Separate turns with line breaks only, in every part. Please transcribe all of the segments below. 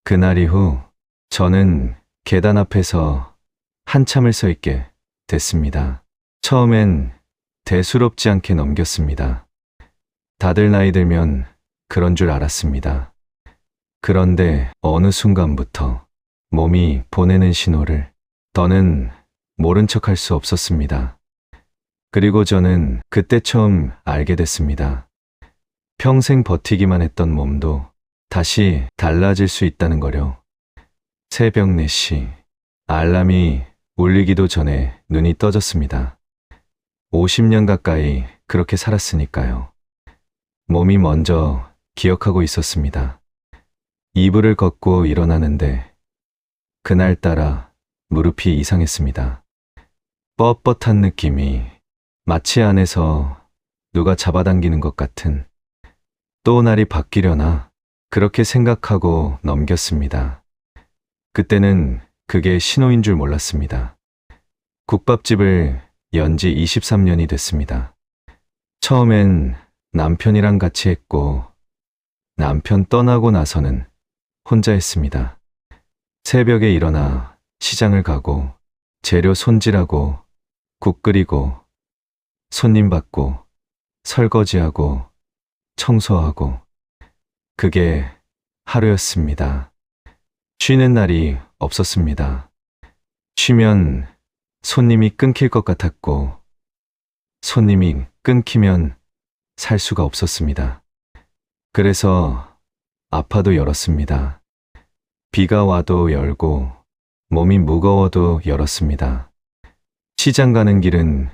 그날 이후 저는 계단 앞에서 한참을 서 있게 됐습니다. 처음엔 대수롭지 않게 넘겼습니다. 다들 나이 들면 그런 줄 알았습니다. 그런데 어느 순간부터 몸이 보내는 신호를 더는 모른 척할 수 없었습니다. 그리고 저는 그때 처음 알게 됐습니다. 평생 버티기만 했던 몸도 다시 달라질 수 있다는 거요. 새벽 4시, 알람이 울리기도 전에 눈이 떠졌습니다. 50년 가까이 그렇게 살았으니까요. 몸이 먼저 기억하고 있었습니다. 이불을 걷고 일어나는데 그날따라 무릎이 이상했습니다. 뻣뻣한 느낌이 마치 안에서 누가 잡아당기는 것 같은, 또 날이 바뀌려나 그렇게 생각하고 넘겼습니다. 그때는 그게 신호인 줄 몰랐습니다. 국밥집을 연 지 23년이 됐습니다. 처음엔 남편이랑 같이 했고 남편 떠나고 나서는 혼자 했습니다. 새벽에 일어나 시장을 가고 재료 손질하고 국 끓이고 손님 받고 설거지하고 청소하고, 그게 하루였습니다. 쉬는 날이 없었습니다. 쉬면 손님이 끊길 것 같았고 손님이 끊기면 살 수가 없었습니다. 그래서 아파도 열었습니다. 비가 와도 열고 몸이 무거워도 열었습니다. 시장 가는 길은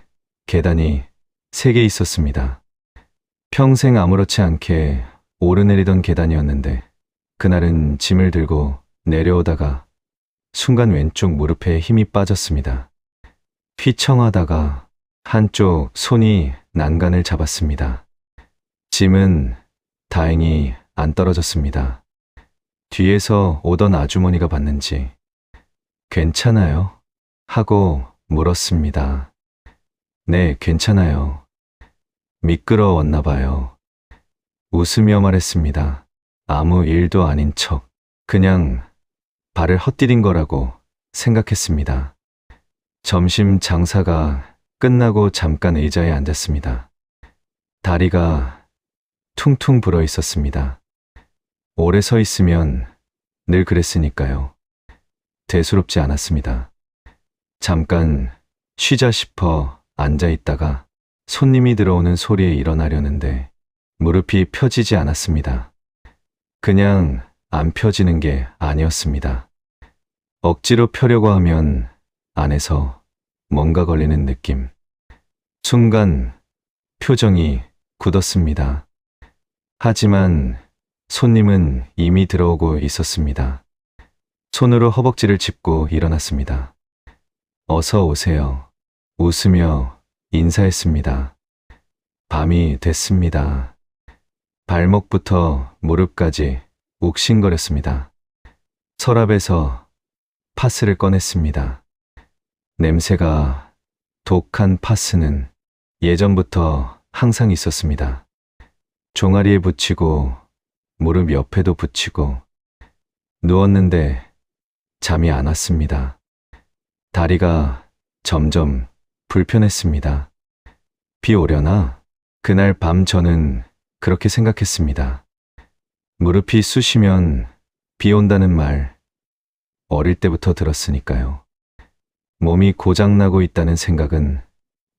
계단이 3개 있었습니다. 평생 아무렇지 않게 오르내리던 계단이었는데 그날은 짐을 들고 내려오다가 순간 왼쪽 무릎에 힘이 빠졌습니다. 휘청하다가 한쪽 손이 난간을 잡았습니다. 짐은 다행히 안 떨어졌습니다. 뒤에서 오던 아주머니가 봤는지 괜찮아요? 하고 물었습니다. 네, 괜찮아요. 미끄러웠나 봐요. 웃으며 말했습니다. 아무 일도 아닌 척 그냥 발을 헛디딘 거라고 생각했습니다. 점심 장사가 끝나고 잠깐 의자에 앉았습니다. 다리가 퉁퉁 불어 있었습니다. 오래 서 있으면 늘 그랬으니까요. 대수롭지 않았습니다. 잠깐 쉬자 싶어 앉아 있다가 손님이 들어오는 소리에 일어나려는데 무릎이 펴지지 않았습니다. 그냥 안 펴지는 게 아니었습니다. 억지로 펴려고 하면 안에서 뭔가 걸리는 느낌. 순간 표정이 굳었습니다. 하지만 손님은 이미 들어오고 있었습니다. 손으로 허벅지를 짚고 일어났습니다. 어서 오세요. 웃으며 인사했습니다. 밤이 됐습니다. 발목부터 무릎까지 욱신거렸습니다. 서랍에서 파스를 꺼냈습니다. 냄새가 독한 파스는 예전부터 항상 있었습니다. 종아리에 붙이고 무릎 옆에도 붙이고 누웠는데 잠이 안 왔습니다. 다리가 점점 불편했습니다. 비 오려나? 그날 밤 저는 그렇게 생각했습니다. 무릎이 쑤시면 비 온다는 말 어릴 때부터 들었으니까요. 몸이 고장나고 있다는 생각은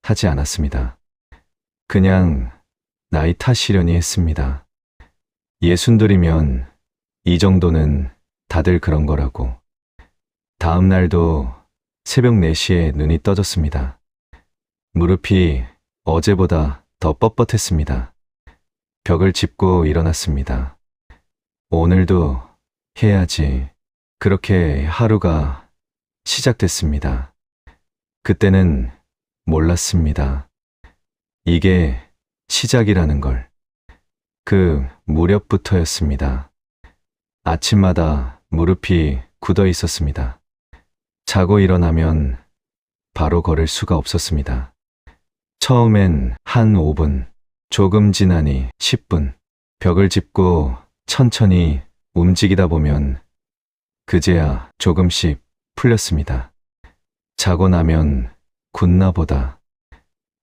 하지 않았습니다. 그냥 나이 탓이려니 했습니다. 60이면 이 정도는 다들 그런 거라고. 다음 날도 새벽 4시에 눈이 떠졌습니다. 무릎이 어제보다 더 뻣뻣했습니다. 벽을 짚고 일어났습니다. 오늘도 해야지. 그렇게 하루가 시작됐습니다. 그때는 몰랐습니다. 이게 시작이라는 걸. 그 무렵부터였습니다. 아침마다 무릎이 굳어 있었습니다. 자고 일어나면 바로 걸을 수가 없었습니다. 처음엔 한 5분, 조금 지나니 10분, 벽을 짚고 천천히 움직이다 보면 그제야 조금씩 풀렸습니다. 자고 나면 굳나 보다.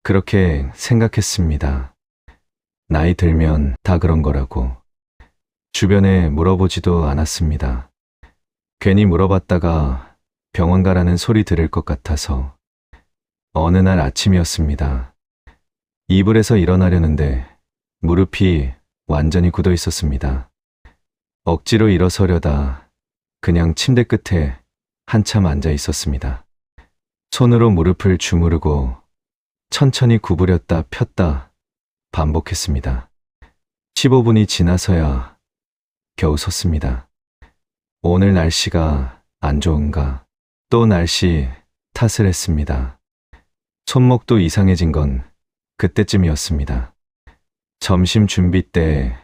그렇게 생각했습니다. 나이 들면 다 그런 거라고. 주변에 물어보지도 않았습니다. 괜히 물어봤다가 병원 가라는 소리 들을 것 같아서. 어느 날 아침이었습니다. 이불에서 일어나려는데 무릎이 완전히 굳어 있었습니다. 억지로 일어서려다 그냥 침대 끝에 한참 앉아 있었습니다. 손으로 무릎을 주무르고 천천히 구부렸다 폈다 반복했습니다. 15분이 지나서야 겨우 섰습니다. 오늘 날씨가 안 좋은가? 또 날씨 탓을 했습니다. 손목도 이상해진 건 그때쯤이었습니다. 점심 준비 때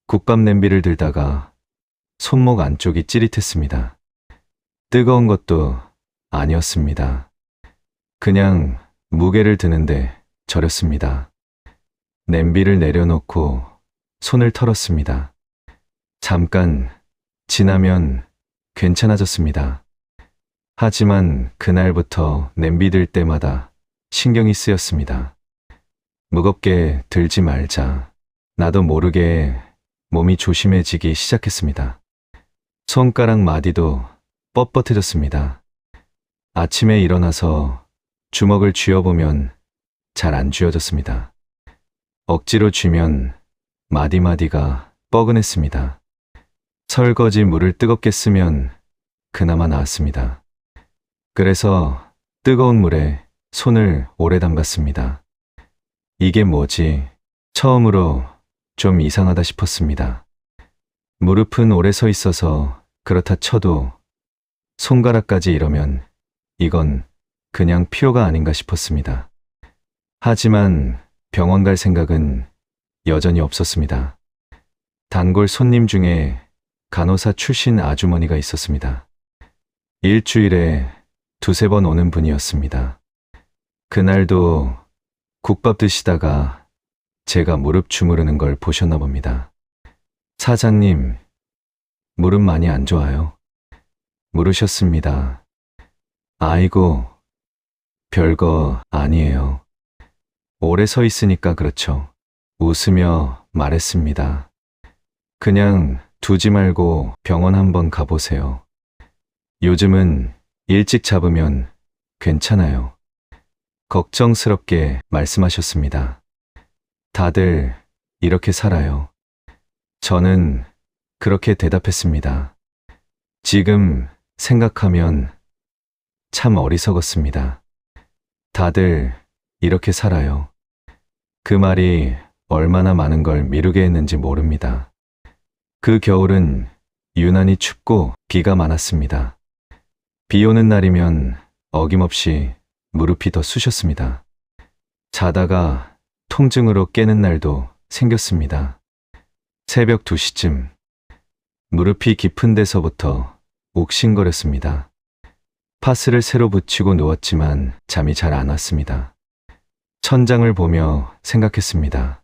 국밥 냄비를 들다가 손목 안쪽이 찌릿했습니다. 뜨거운 것도 아니었습니다. 그냥 무게를 드는데 저렸습니다. 냄비를 내려놓고 손을 털었습니다. 잠깐 지나면 괜찮아졌습니다. 하지만 그날부터 냄비 들 때마다 신경이 쓰였습니다. 무겁게 들지 말자. 나도 모르게 몸이 조심해지기 시작했습니다. 손가락 마디도 뻣뻣해졌습니다. 아침에 일어나서 주먹을 쥐어보면 잘 안 쥐어졌습니다. 억지로 쥐면 마디마디가 뻐근했습니다. 설거지 물을 뜨겁게 쓰면 그나마 나았습니다. 그래서 뜨거운 물에 손을 오래 담갔습니다. 이게 뭐지? 처음으로 좀 이상하다 싶었습니다. 무릎은 오래 서 있어서 그렇다 쳐도 손가락까지 이러면 이건 그냥 피로가 아닌가 싶었습니다. 하지만 병원 갈 생각은 여전히 없었습니다. 단골 손님 중에 간호사 출신 아주머니가 있었습니다. 일주일에 두세 번 오는 분이었습니다. 그날도 국밥 드시다가 제가 무릎 주무르는 걸 보셨나 봅니다. 사장님, 무릎 많이 안 좋아요? 물으셨습니다. 아이고, 별거 아니에요. 오래 서 있으니까 그렇죠. 웃으며 말했습니다. 그냥 두지 말고 병원 한번 가보세요. 요즘은 일찍 잡으면 괜찮아요. 걱정스럽게 말씀하셨습니다. 다들 이렇게 살아요. 저는 그렇게 대답했습니다. 지금 생각하면 참 어리석었습니다. 다들 이렇게 살아요. 그 말이 얼마나 많은 걸 미루게 했는지 모릅니다. 그 겨울은 유난히 춥고 비가 많았습니다. 비 오는 날이면 어김없이 무릎이 더 쑤셨습니다. 자다가 통증으로 깨는 날도 생겼습니다. 새벽 2시쯤 무릎이 깊은 데서부터 옥신거렸습니다. 파스를 새로 붙이고 누웠지만 잠이 잘 안 왔습니다. 천장을 보며 생각했습니다.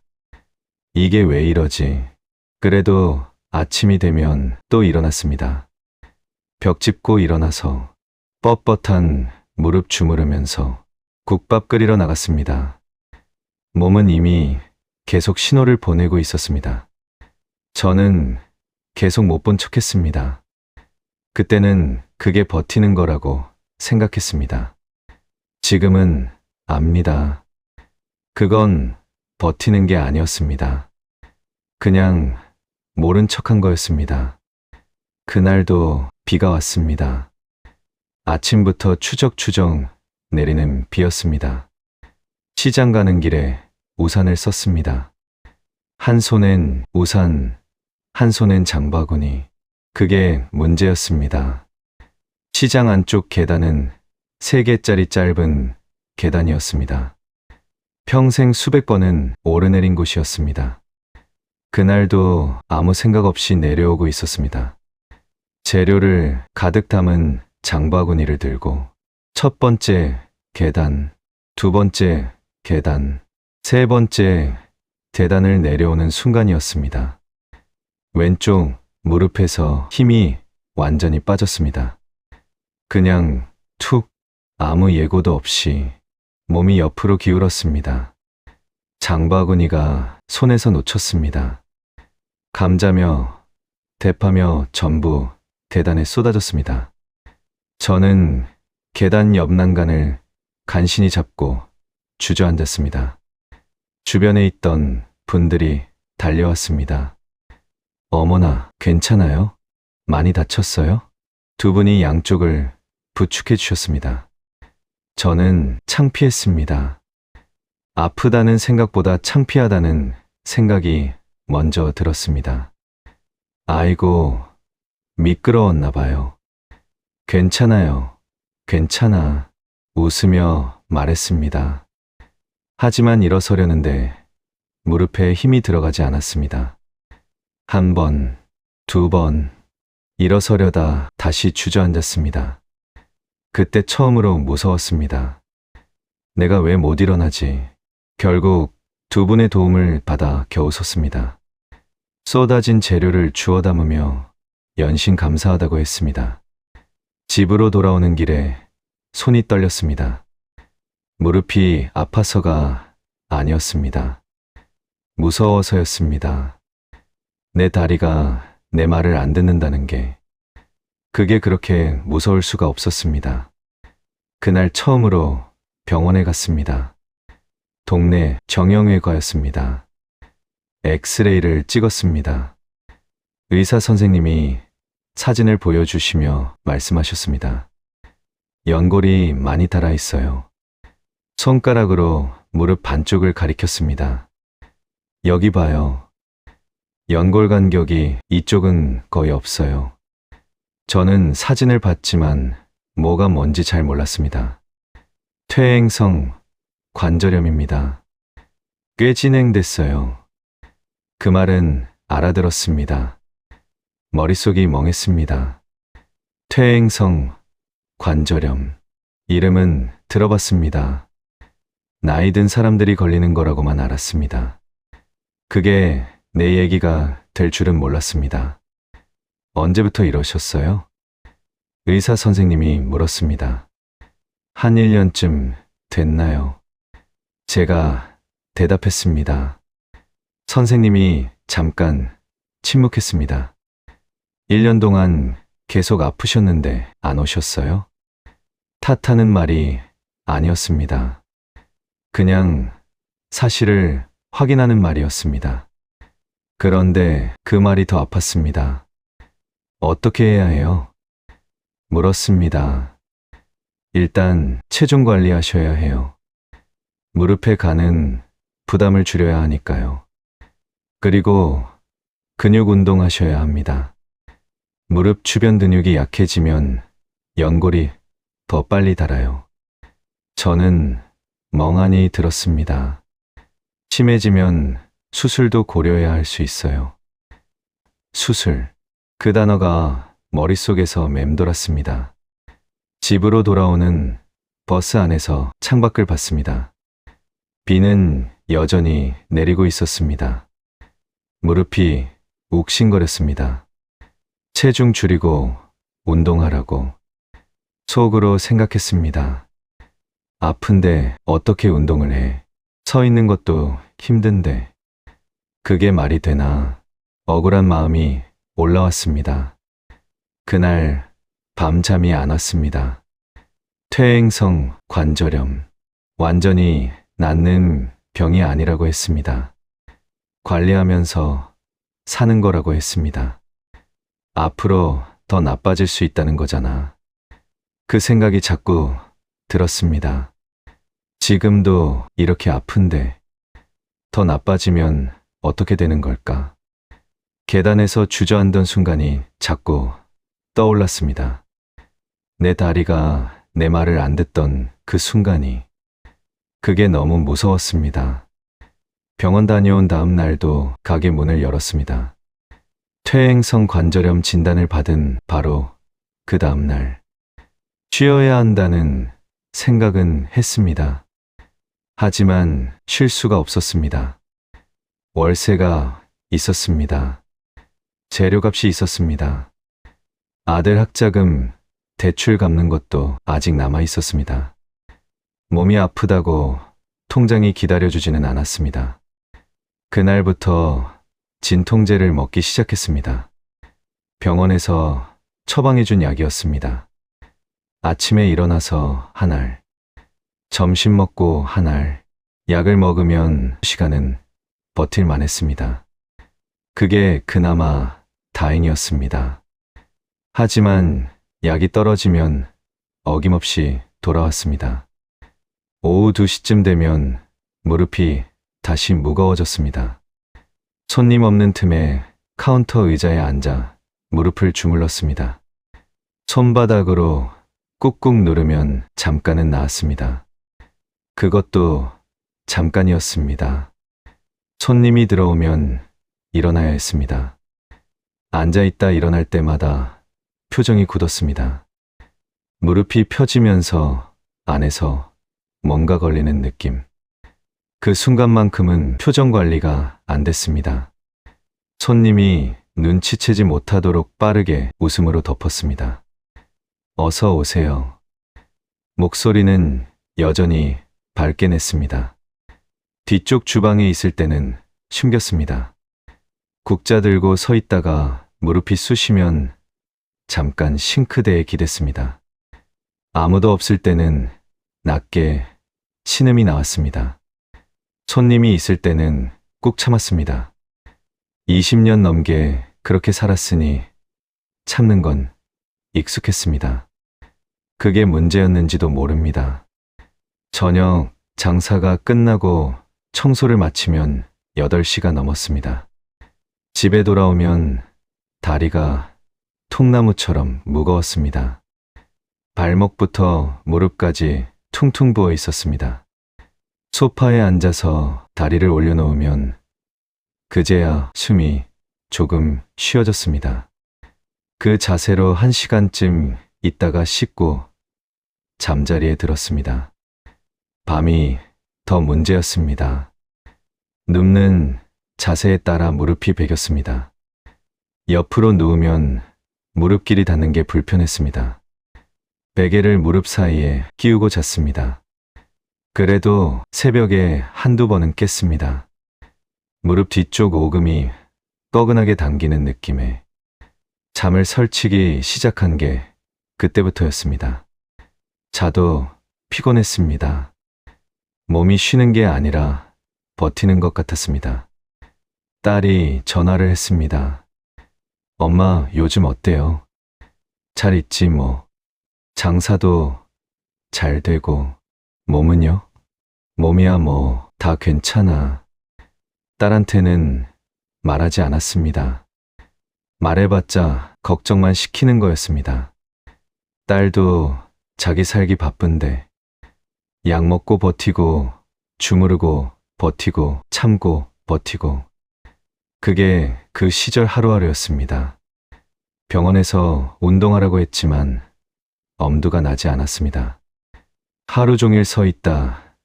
이게 왜 이러지? 그래도 아침이 되면 또 일어났습니다. 벽 짚고 일어나서 뻣뻣한 무릎 주무르면서 국밥 끓이러 나갔습니다. 몸은 이미 계속 신호를 보내고 있었습니다. 저는 계속 못 본 척했습니다. 그때는 그게 버티는 거라고 생각했습니다. 지금은 압니다. 그건 버티는 게 아니었습니다. 그냥 모른 척한 거였습니다. 그날도 비가 왔습니다. 아침부터 추적추적 내리는 비였습니다. 시장 가는 길에 우산을 썼습니다. 한 손엔 우산, 한 손엔 장바구니. 그게 문제였습니다. 시장 안쪽 계단은 3개짜리 짧은 계단이었습니다. 평생 수백 번은 오르내린 곳이었습니다. 그날도 아무 생각 없이 내려오고 있었습니다. 재료를 가득 담은 장바구니를 들고 첫 번째 계단, 두 번째 계단, 세 번째 계단을 내려오는 순간이었습니다. 왼쪽 무릎에서 힘이 완전히 빠졌습니다. 그냥 툭 아무 예고도 없이 몸이 옆으로 기울었습니다. 장바구니가 손에서 놓쳤습니다. 감자며 대파며 전부 계단에 쏟아졌습니다. 저는 계단 옆 난간을 간신히 잡고 주저앉았습니다. 주변에 있던 분들이 달려왔습니다. 어머나, 괜찮아요? 많이 다쳤어요? 두 분이 양쪽을 부축해 주셨습니다. 저는 창피했습니다. 아프다는 생각보다 창피하다는 생각이 먼저 들었습니다. 아이고, 미끄러웠나 봐요. 괜찮아요. 괜찮아. 웃으며 말했습니다. 하지만 일어서려는데 무릎에 힘이 들어가지 않았습니다. 한 번, 두 번, 일어서려다 다시 주저앉았습니다. 그때 처음으로 무서웠습니다. 내가 왜 못 일어나지? 결국 두 분의 도움을 받아 겨우 섰습니다. 쏟아진 재료를 주워 담으며 연신 감사하다고 했습니다. 집으로 돌아오는 길에 손이 떨렸습니다. 무릎이 아파서가 아니었습니다. 무서워서였습니다. 내 다리가 내 말을 안 듣는다는 게, 그게 그렇게 무서울 수가 없었습니다. 그날 처음으로 병원에 갔습니다. 동네 정형외과였습니다. 엑스레이를 찍었습니다. 의사 선생님이 사진을 보여주시며 말씀하셨습니다. 연골이 많이 닳아 있어요. 손가락으로 무릎 반쪽을 가리켰습니다. 여기 봐요. 연골 간격이 이쪽은 거의 없어요. 저는 사진을 봤지만 뭐가 뭔지 잘 몰랐습니다. 퇴행성 관절염입니다. 꽤 진행됐어요. 그 말은 알아들었습니다. 머릿속이 멍했습니다. 퇴행성 관절염. 이름은 들어봤습니다. 나이 든 사람들이 걸리는 거라고만 알았습니다. 그게 내 얘기가 될 줄은 몰랐습니다. 언제부터 이러셨어요? 의사 선생님이 물었습니다. 한 1년쯤 됐나요? 제가 대답했습니다. 선생님이 잠깐 침묵했습니다. 1년 동안 계속 아프셨는데 안 오셨어요? 탓하는 말이 아니었습니다. 그냥 사실을 확인하는 말이었습니다. 그런데 그 말이 더 아팠습니다. 어떻게 해야 해요? 물었습니다. 일단 체중 관리하셔야 해요. 무릎에 가는 부담을 줄여야 하니까요. 그리고 근육 운동하셔야 합니다. 무릎 주변 근육이 약해지면 연골이 더 빨리 닳아요. 저는 멍하니 들었습니다. 심해지면 수술도 고려해야 할 수 있어요. 수술. 그 단어가 머릿속에서 맴돌았습니다. 집으로 돌아오는 버스 안에서 창밖을 봤습니다. 비는 여전히 내리고 있었습니다. 무릎이 욱신거렸습니다. 체중 줄이고 운동하라고. 속으로 생각했습니다. 아픈데 어떻게 운동을 해? 서 있는 것도 힘든데. 그게 말이 되나? 억울한 마음이 올라왔습니다. 그날 밤 잠이 안 왔습니다. 퇴행성 관절염. 완전히 낫는 병이 아니라고 했습니다. 관리하면서 사는 거라고 했습니다. 앞으로 더 나빠질 수 있다는 거잖아. 그 생각이 자꾸 들었습니다. 지금도 이렇게 아픈데 더 나빠지면 어떻게 되는 걸까? 계단에서 주저앉던 순간이 자꾸 떠올랐습니다. 내 다리가 내 말을 안 듣던 그 순간이. 그게 너무 무서웠습니다. 병원 다녀온 다음 날도 가게 문을 열었습니다. 퇴행성 관절염 진단을 받은 바로 그 다음 날. 쉬어야 한다는 생각은 했습니다. 하지만 쉴 수가 없었습니다. 월세가 있었습니다. 재료값이 있었습니다. 아들 학자금 대출 갚는 것도 아직 남아 있었습니다. 몸이 아프다고 통장이 기다려주지는 않았습니다. 그날부터 진통제를 먹기 시작했습니다. 병원에서 처방해준 약이었습니다. 아침에 일어나서 한 알, 점심 먹고 한 알, 약을 먹으면 시간은 버틸만 했습니다. 그게 그나마 다행이었습니다. 하지만 약이 떨어지면 어김없이 돌아왔습니다. 오후 2시쯤 되면 무릎이 다시 무거워졌습니다. 손님 없는 틈에 카운터 의자에 앉아 무릎을 주물렀습니다. 손바닥으로 꾹꾹 누르면 잠깐은 나았습니다. 그것도 잠깐이었습니다. 손님이 들어오면 일어나야 했습니다. 앉아있다 일어날 때마다 표정이 굳었습니다. 무릎이 펴지면서 안에서 뭔가 걸리는 느낌. 그 순간만큼은 표정 관리가 안 됐습니다. 손님이 눈치채지 못하도록 빠르게 웃음으로 덮었습니다. 어서 오세요. 목소리는 여전히 밝게 냈습니다. 뒤쪽 주방에 있을 때는 숨겼습니다. 국자 들고 서 있다가 무릎이 쑤시면 잠깐 싱크대에 기댔습니다. 아무도 없을 때는 낮게 신음이 나왔습니다. 손님이 있을 때는 꾹 참았습니다. 20년 넘게 그렇게 살았으니 참는 건 익숙했습니다. 그게 문제였는지도 모릅니다. 저녁 장사가 끝나고 청소를 마치면 8시가 넘었습니다. 집에 돌아오면 다리가 통나무처럼 무거웠습니다. 발목부터 무릎까지 퉁퉁 부어 있었습니다. 소파에 앉아서 다리를 올려놓으면 그제야 숨이 조금 쉬어졌습니다. 그 자세로 1시간쯤 있다가 씻고 잠자리에 들었습니다. 밤이 더 문제였습니다. 눕는 자세에 따라 무릎이 베겼습니다. 옆으로 누우면 무릎끼리 닿는 게 불편했습니다. 베개를 무릎 사이에 끼우고 잤습니다. 그래도 새벽에 한두 번은 깼습니다. 무릎 뒤쪽 오금이 뻐근하게 당기는 느낌에 잠을 설치기 시작한 게 그때부터였습니다. 자도 피곤했습니다. 몸이 쉬는 게 아니라 버티는 것 같았습니다. 딸이 전화를 했습니다. 엄마, 요즘 어때요? 잘 있지 뭐. 장사도 잘 되고, 몸은요? 몸이야 뭐 다 괜찮아. 딸한테는 말하지 않았습니다. 말해봤자 걱정만 시키는 거였습니다. 딸도 자기 살기 바쁜데 약 먹고 버티고 주무르고 버티고 참고 버티고 그게 그 시절 하루하루였습니다. 병원에서 운동하라고 했지만 엄두가 나지 않았습니다. 하루 종일 서 있다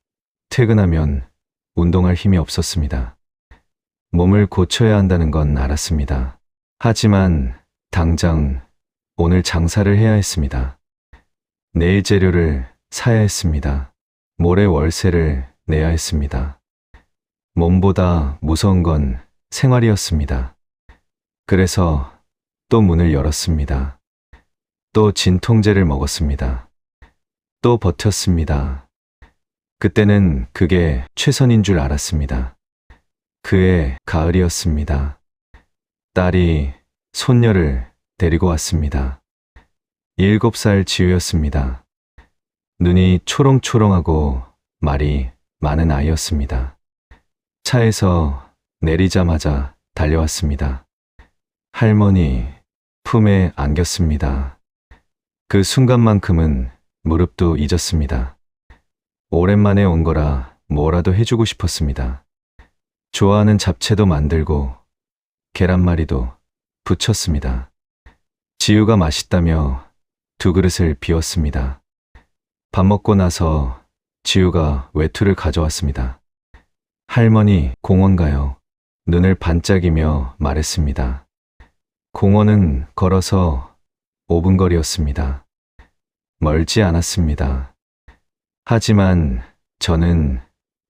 퇴근하면 운동할 힘이 없었습니다. 몸을 고쳐야 한다는 건 알았습니다. 하지만 당장 오늘 장사를 해야 했습니다. 내일 재료를 사야 했습니다. 모레 월세를 내야 했습니다. 몸보다 무서운 건 생활이었습니다. 그래서 또 문을 열었습니다. 또 진통제를 먹었습니다. 또 버텼습니다. 그때는 그게 최선인 줄 알았습니다. 그해 가을이었습니다. 딸이 손녀를 데리고 왔습니다. 7살 지우였습니다. 눈이 초롱초롱하고 말이 많은 아이였습니다. 차에서 내리자마자 달려왔습니다. 할머니 품에 안겼습니다. 그 순간만큼은 무릎도 잊었습니다. 오랜만에 온 거라 뭐라도 해주고 싶었습니다. 좋아하는 잡채도 만들고 계란말이도 부쳤습니다. 지우가 맛있다며 2그릇을 비웠습니다. 밥 먹고 나서 지우가 외투를 가져왔습니다. 할머니, 공원 가요. 눈을 반짝이며 말했습니다. 공원은 걸어서 5분 거리였습니다. 멀지 않았습니다. 하지만 저는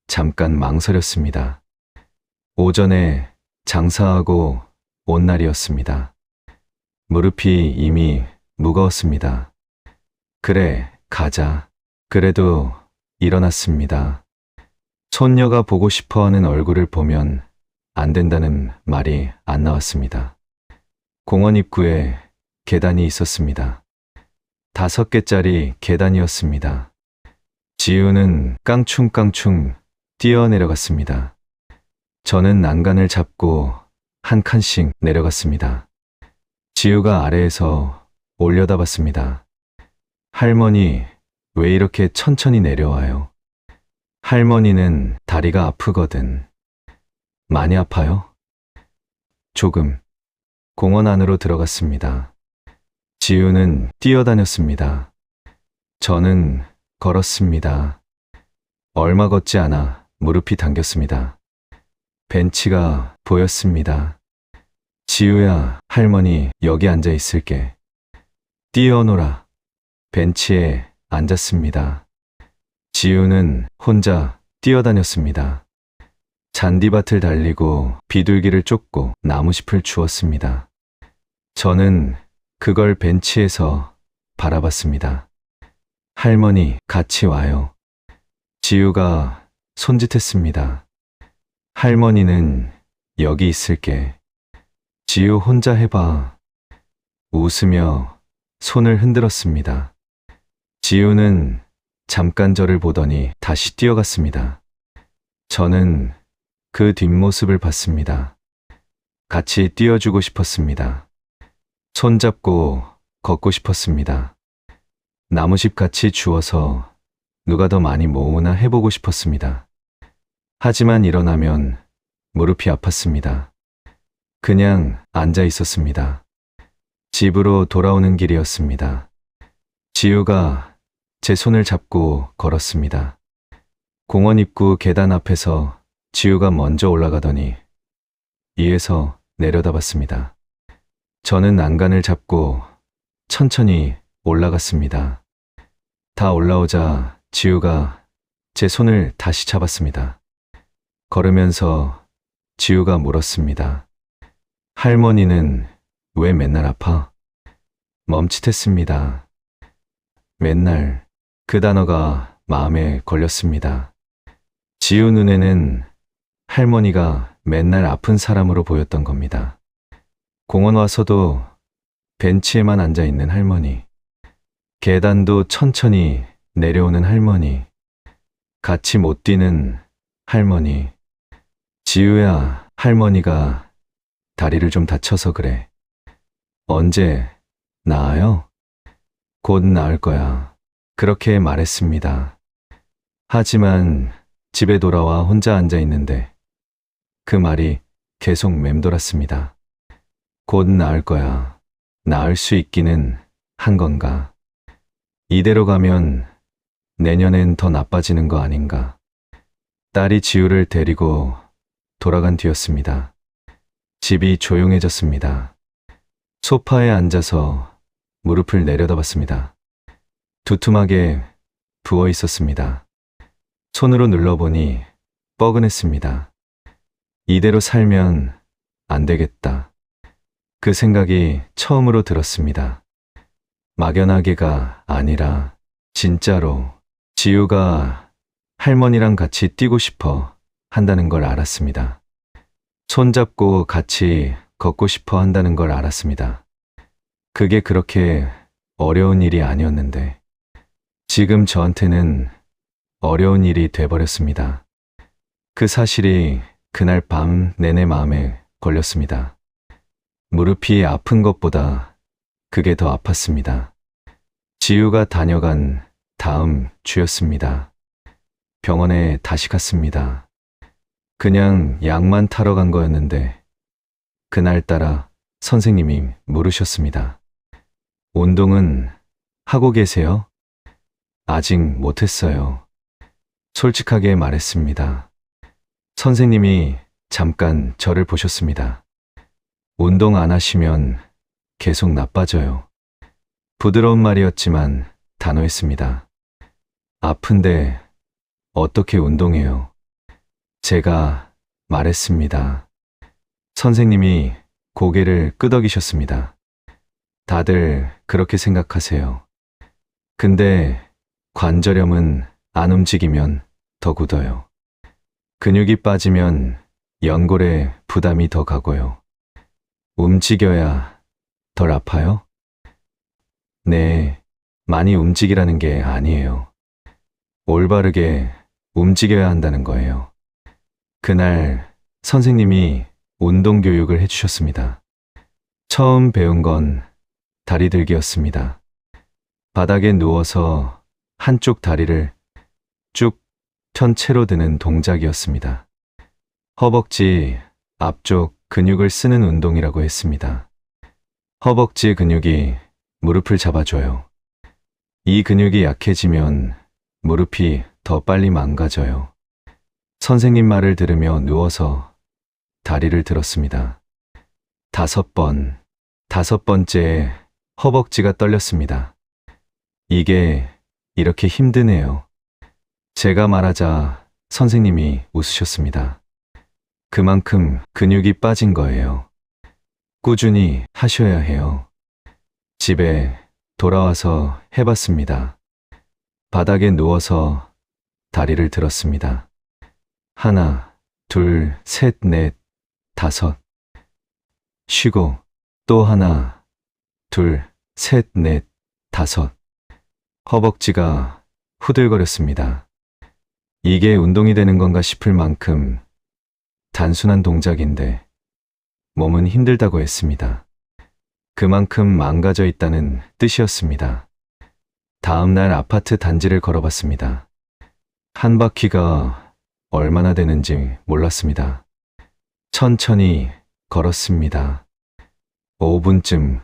잠깐 망설였습니다. 오전에 장사하고 온 날이었습니다. 무릎이 이미 무거웠습니다. 그래, 가자. 그래도 일어났습니다. 손녀가 보고 싶어 하는 얼굴을 보면 안 된다는 말이 안 나왔습니다. 공원 입구에 계단이 있었습니다. 5개짜리 계단이었습니다. 지우는 깡충깡충 뛰어내려갔습니다. 저는 난간을 잡고 한 칸씩 내려갔습니다. 지우가 아래에서 올려다봤습니다. 할머니, 왜 이렇게 천천히 내려와요? 할머니는 다리가 아프거든. 많이 아파요? 조금. 공원 안으로 들어갔습니다. 지우는 뛰어다녔습니다. 저는 걸었습니다. 얼마 걷지 않아 무릎이 당겼습니다. 벤치가 보였습니다. 지우야, 할머니 여기 앉아 있을게. 뛰어놀아. 벤치에 앉았습니다. 지우는 혼자 뛰어다녔습니다. 잔디밭을 달리고 비둘기를 쫓고 나무짚을 주웠습니다. 저는 그걸 벤치에서 바라봤습니다. 할머니, 같이 와요. 지우가 손짓했습니다. 할머니는 여기 있을게. 지우 혼자 해봐. 웃으며 손을 흔들었습니다. 지우는 잠깐 저를 보더니 다시 뛰어갔습니다. 저는 그 뒷모습을 봤습니다. 같이 뛰어주고 싶었습니다. 손잡고 걷고 싶었습니다. 나무집 같이 주워서 누가 더 많이 모으나 해보고 싶었습니다. 하지만 일어나면 무릎이 아팠습니다. 그냥 앉아 있었습니다. 집으로 돌아오는 길이었습니다. 지우가 제 손을 잡고 걸었습니다. 공원 입구 계단 앞에서 지우가 먼저 올라가더니 위에서 내려다봤습니다. 저는 난간을 잡고 천천히 올라갔습니다. 다 올라오자 지우가 제 손을 다시 잡았습니다. 걸으면서 지우가 물었습니다. 할머니는 왜 맨날 아파? 멈칫했습니다. 맨날, 그 단어가 마음에 걸렸습니다. 지우 눈에는 할머니가 맨날 아픈 사람으로 보였던 겁니다. 공원 와서도 벤치에만 앉아 있는 할머니, 계단도 천천히 내려오는 할머니, 같이 못 뛰는 할머니. 지우야, 할머니가 다리를 좀 다쳐서 그래. 언제 나아요? 곧 나을 거야. 그렇게 말했습니다. 하지만 집에 돌아와 혼자 앉아 있는데 그 말이 계속 맴돌았습니다. 곧 나을 거야. 나을 수 있기는 한 건가? 이대로 가면 내년엔 더 나빠지는 거 아닌가? 딸이 지우를 데리고 돌아간 뒤였습니다. 집이 조용해졌습니다. 소파에 앉아서 무릎을 내려다봤습니다. 두툼하게 부어 있었습니다. 손으로 눌러보니 뻐근했습니다. 이대로 살면 안 되겠다. 그 생각이 처음으로 들었습니다. 막연하게가 아니라 진짜로 지우가 할머니랑 같이 뛰고 싶어 한다는 걸 알았습니다. 손잡고 같이 걷고 싶어 한다는 걸 알았습니다. 그게 그렇게 어려운 일이 아니었는데 지금 저한테는 어려운 일이 돼버렸습니다. 그 사실이 그날 밤 내내 마음에 걸렸습니다. 무릎이 아픈 것보다 그게 더 아팠습니다. 지우가 다녀간 다음 주였습니다. 병원에 다시 갔습니다. 그냥 약만 타러 간 거였는데 그날따라 선생님이 물으셨습니다. 운동은 하고 계세요? 아직 못했어요. 솔직하게 말했습니다. 선생님이 잠깐 저를 보셨습니다. 운동 안 하시면 계속 나빠져요. 부드러운 말이었지만 단호했습니다. 아픈데 어떻게 운동해요? 제가 말했습니다. 선생님이 고개를 끄덕이셨습니다. 다들 그렇게 생각하세요. 근데 관절염은 안 움직이면 더 굳어요. 근육이 빠지면 연골에 부담이 더 가고요. 움직여야 덜 아파요? 네, 많이 움직이라는 게 아니에요. 올바르게 움직여야 한다는 거예요. 그날 선생님이 운동 교육을 해주셨습니다. 처음 배운 건 다리 들기였습니다. 바닥에 누워서 한쪽 다리를 쭉 편 채로 드는 동작이었습니다. 허벅지 앞쪽 근육을 쓰는 운동이라고 했습니다. 허벅지 근육이 무릎을 잡아줘요. 이 근육이 약해지면 무릎이 더 빨리 망가져요. 선생님 말을 들으며 누워서 다리를 들었습니다. 5번, 5번째에 허벅지가 떨렸습니다. 이게 이렇게 힘드네요. 제가 말하자 선생님이 웃으셨습니다. 그만큼 근육이 빠진 거예요. 꾸준히 하셔야 해요. 집에 돌아와서 해봤습니다. 바닥에 누워서 다리를 들었습니다. 1, 2, 3, 4, 5. 쉬고 또 1, 2, 3, 4, 5. 허벅지가 후들거렸습니다. 이게 운동이 되는 건가 싶을 만큼 단순한 동작인데 몸은 힘들다고 했습니다. 그만큼 망가져 있다는 뜻이었습니다. 다음 날 아파트 단지를 걸어봤습니다. 한 바퀴가 얼마나 되는지 몰랐습니다. 천천히 걸었습니다. 5분쯤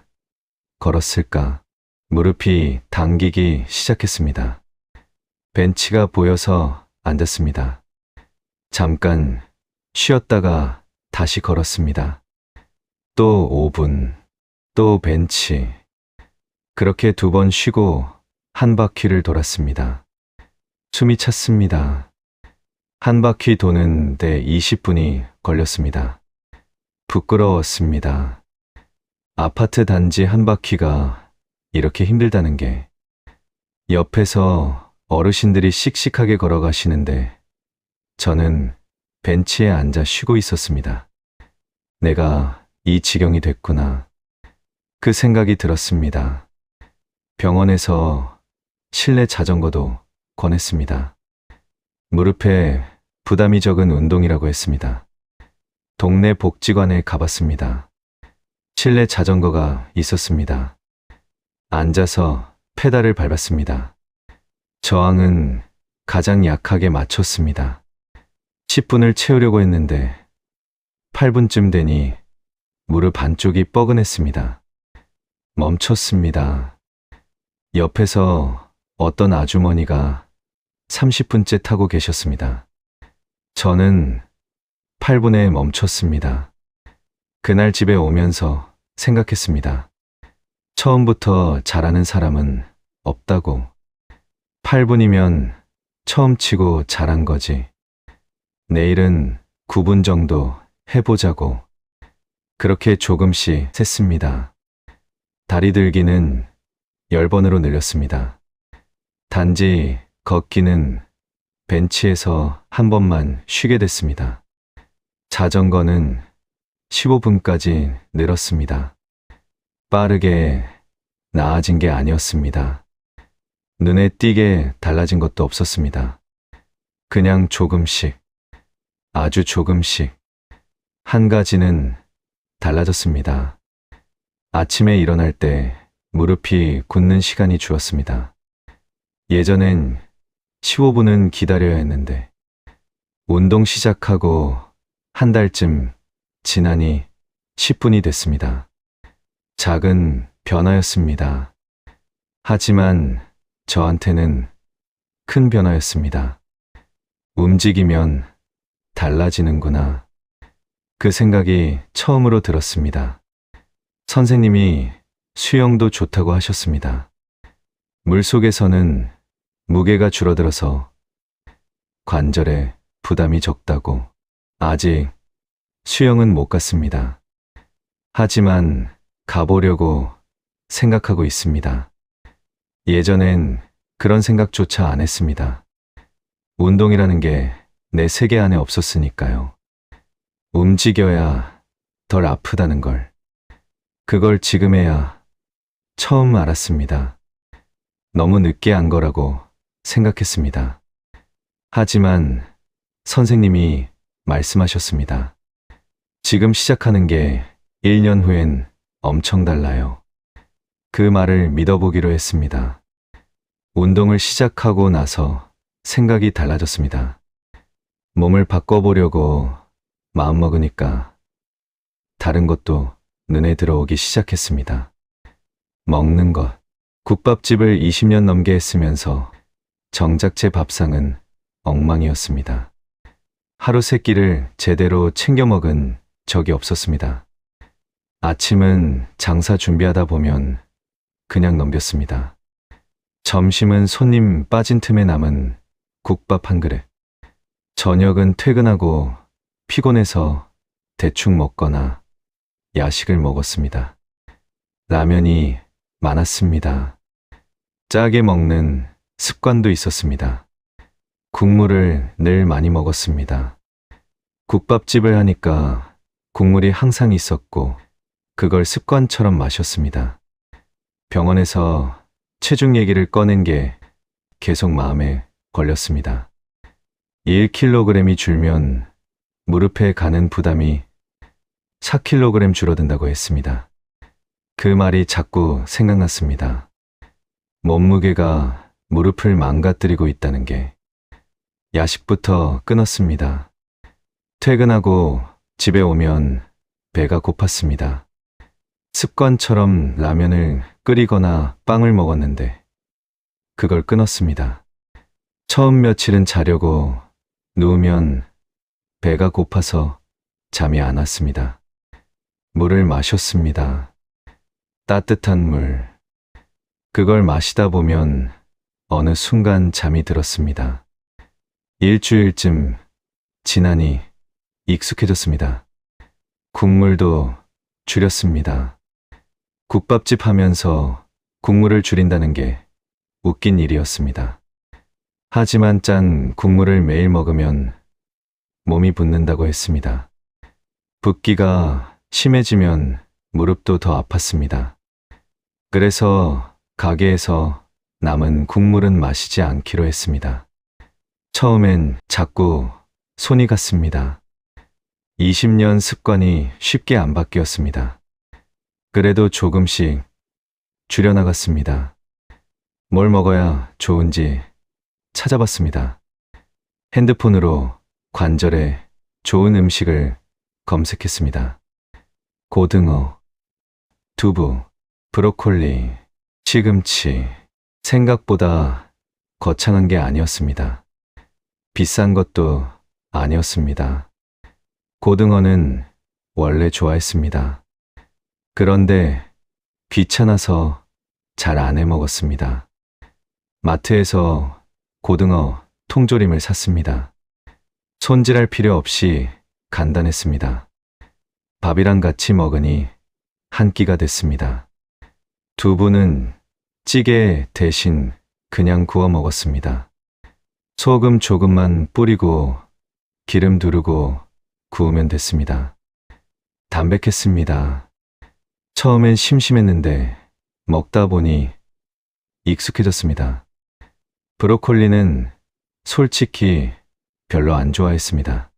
걸었을까? 무릎이 당기기 시작했습니다. 벤치가 보여서 앉았습니다. 잠깐 쉬었다가 다시 걸었습니다. 또 5분, 또 벤치. 그렇게 2번 쉬고 한 바퀴를 돌았습니다. 숨이 찼습니다. 한 바퀴 도는데 20분이 걸렸습니다. 부끄러웠습니다. 아파트 단지 한 바퀴가 이렇게 힘들다는 게. 옆에서 어르신들이 씩씩하게 걸어가시는데 저는 벤치에 앉아 쉬고 있었습니다. 내가 이 지경이 됐구나. 그 생각이 들었습니다. 병원에서 실내 자전거도 권했습니다. 무릎에 부담이 적은 운동이라고 했습니다. 동네 복지관에 가봤습니다. 실내 자전거가 있었습니다. 앉아서 페달을 밟았습니다. 저항은 가장 약하게 맞췄습니다. 10분을 채우려고 했는데 8분쯤 되니 무릎 한쪽이 뻐근했습니다. 멈췄습니다. 옆에서 어떤 아주머니가 30분째 타고 계셨습니다. 저는 8분에 멈췄습니다. 그날 집에 오면서 생각했습니다. 처음부터 잘하는 사람은 없다고. 8분이면 처음 치고 잘한 거지. 내일은 9분 정도 해보자고. 그렇게 조금씩 셌습니다. 다리 들기는 10번으로 늘렸습니다. 단지 걷기는 벤치에서 한 번만 쉬게 됐습니다. 자전거는 15분까지 늘었습니다. 빠르게 나아진 게 아니었습니다. 눈에 띄게 달라진 것도 없었습니다. 그냥 조금씩, 아주 조금씩. 한 가지는 달라졌습니다. 아침에 일어날 때 무릎이 굳는 시간이 주었습니다. 예전엔 15분은 기다려야 했는데 운동 시작하고 한 달쯤 지나니 10분이 됐습니다. 작은 변화였습니다. 하지만 저한테는 큰 변화였습니다. 움직이면 달라지는구나. 그 생각이 처음으로 들었습니다. 선생님이 수영도 좋다고 하셨습니다. 물속에서는 무게가 줄어들어서 관절에 부담이 적다고. 아직 수영은 못 갔습니다. 하지만 가보려고 생각하고 있습니다. 예전엔 그런 생각조차 안 했습니다. 운동이라는 게 내 세계 안에 없었으니까요. 움직여야 덜 아프다는 걸. 그걸 지금에야 처음 알았습니다. 너무 늦게 안 거라고 생각했습니다. 하지만 선생님이 말씀하셨습니다. 지금 시작하는 게 1년 후엔 엄청 달라요. 그 말을 믿어보기로 했습니다. 운동을 시작하고 나서 생각이 달라졌습니다. 몸을 바꿔보려고 마음먹으니까 다른 것도 눈에 들어오기 시작했습니다. 먹는 것. 국밥집을 20년 넘게 했으면서 정작 제 밥상은 엉망이었습니다. 하루 세 끼를 제대로 챙겨 먹은 적이 없었습니다. 아침은 장사 준비하다 보면 그냥 넘겼습니다. 점심은 손님 빠진 틈에 남은 국밥 한 그릇. 저녁은 퇴근하고 피곤해서 대충 먹거나 야식을 먹었습니다. 라면이 많았습니다. 짜게 먹는 습관도 있었습니다. 국물을 늘 많이 먹었습니다. 국밥집을 하니까 국물이 항상 있었고 그걸 습관처럼 마셨습니다. 병원에서 체중 얘기를 꺼낸 게 계속 마음에 걸렸습니다. 1kg이 줄면 무릎에 가는 부담이 4kg 줄어든다고 했습니다. 그 말이 자꾸 생각났습니다. 몸무게가 무릎을 망가뜨리고 있다는 게. 야식부터 끊었습니다. 퇴근하고 집에 오면 배가 고팠습니다. 습관처럼 라면을 끓이거나 빵을 먹었는데 그걸 끊었습니다. 처음 며칠은 자려고 누우면 배가 고파서 잠이 안 왔습니다. 물을 마셨습니다. 따뜻한 물. 그걸 마시다 보면 어느 순간 잠이 들었습니다. 일주일쯤 지나니 익숙해졌습니다. 국물도 줄였습니다. 국밥집 하면서 국물을 줄인다는 게 웃긴 일이었습니다. 하지만 짠 국물을 매일 먹으면 몸이 붓는다고 했습니다. 붓기가 심해지면 무릎도 더 아팠습니다. 그래서 가게에서 남은 국물은 마시지 않기로 했습니다. 처음엔 자꾸 손이 갔습니다. 20년 습관이 쉽게 안 바뀌었습니다. 그래도 조금씩 줄여나갔습니다. 뭘 먹어야 좋은지 찾아봤습니다. 핸드폰으로 관절에 좋은 음식을 검색했습니다. 고등어, 두부, 브로콜리, 시금치. 생각보다 거창한 게 아니었습니다. 비싼 것도 아니었습니다. 고등어는 원래 좋아했습니다. 그런데 귀찮아서 잘 안 해 먹었습니다. 마트에서 고등어 통조림을 샀습니다. 손질할 필요 없이 간단했습니다. 밥이랑 같이 먹으니 한 끼가 됐습니다. 두부는 찌개 대신 그냥 구워 먹었습니다. 소금 조금만 뿌리고 기름 두르고 구우면 됐습니다. 담백했습니다. 처음엔 심심했는데 먹다 보니 익숙해졌습니다. 브로콜리는 솔직히 별로 안 좋아했습니다.